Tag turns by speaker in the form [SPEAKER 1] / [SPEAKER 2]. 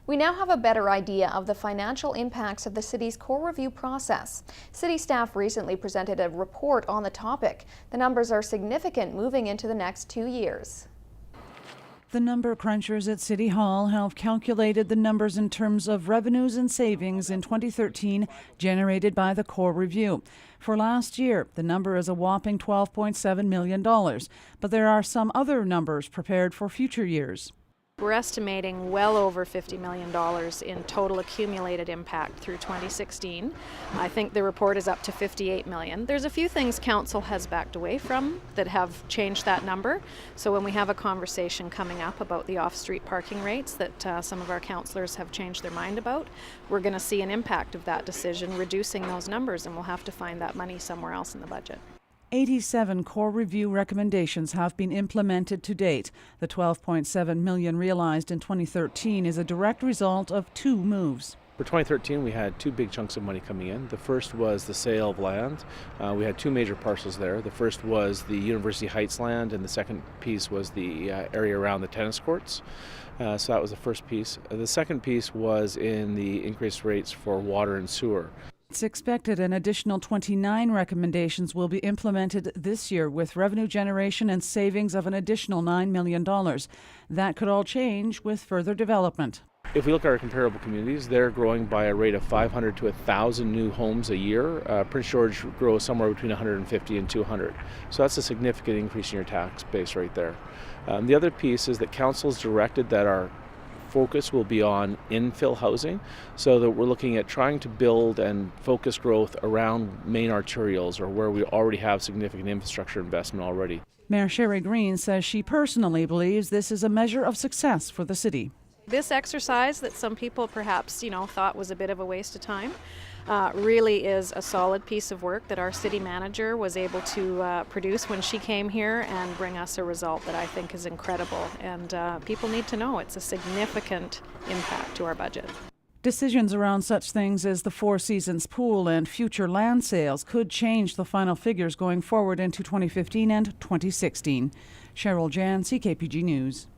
[SPEAKER 1] We now have a better idea of the financial impacts of the city's core review process. City staff recently presented a report on the topic. The numbers are significant moving into the next 2 years.
[SPEAKER 2] The number crunchers at City Hall have calculated the numbers in terms of revenues and savings in 2013 generated by the core review. For last year, the number is a whopping $12.7 million, but there are some other numbers prepared for future years.
[SPEAKER 3] We're estimating well over $50 million in total accumulated impact through 2016. I think the report is up to $58 million. There's a few things Council has backed away from that have changed that number. So when we have a conversation coming up about the off-street parking rates that some of our councillors have changed their mind about, we're going to see an impact of that decision reducing those numbers, and we'll have to find that money somewhere else in the budget.
[SPEAKER 2] 87 core review recommendations have been implemented to date. The $12.7 million realized in 2013 is a direct result of two moves.
[SPEAKER 4] For 2013, we had two big chunks of money coming in. The first was the sale of land. We had two major parcels there. The first was the University Heights land, and the second piece was the area around the tennis courts. So that was the first piece. The second piece was in the increased rates for water and sewer.
[SPEAKER 2] It's expected an additional 29 recommendations will be implemented this year, with revenue generation and savings of an additional $9 million. That could all change with further development.
[SPEAKER 4] If we look at our comparable communities, they're growing by a rate of 500 to 1,000 new homes a year. Prince George grows somewhere between 150 and 200. So that's a significant increase in your tax base right there. The other piece is that Council's directed that our focus will be on infill housing, so that we're looking at trying to build and focus growth around main arterials, or where we already have significant infrastructure investment already.
[SPEAKER 2] Mayor Sherry Green says she personally believes this is a measure of success for the city.
[SPEAKER 3] This exercise that some people perhaps, thought was a bit of a waste of time, really is a solid piece of work that our city manager was able to produce when she came here and bring us a result that I think is incredible. And people need to know it's a significant impact to our budget.
[SPEAKER 2] Decisions around such things as the Four Seasons pool and future land sales could change the final figures going forward into 2015 and 2016. Cheryl Jan, CKPG News.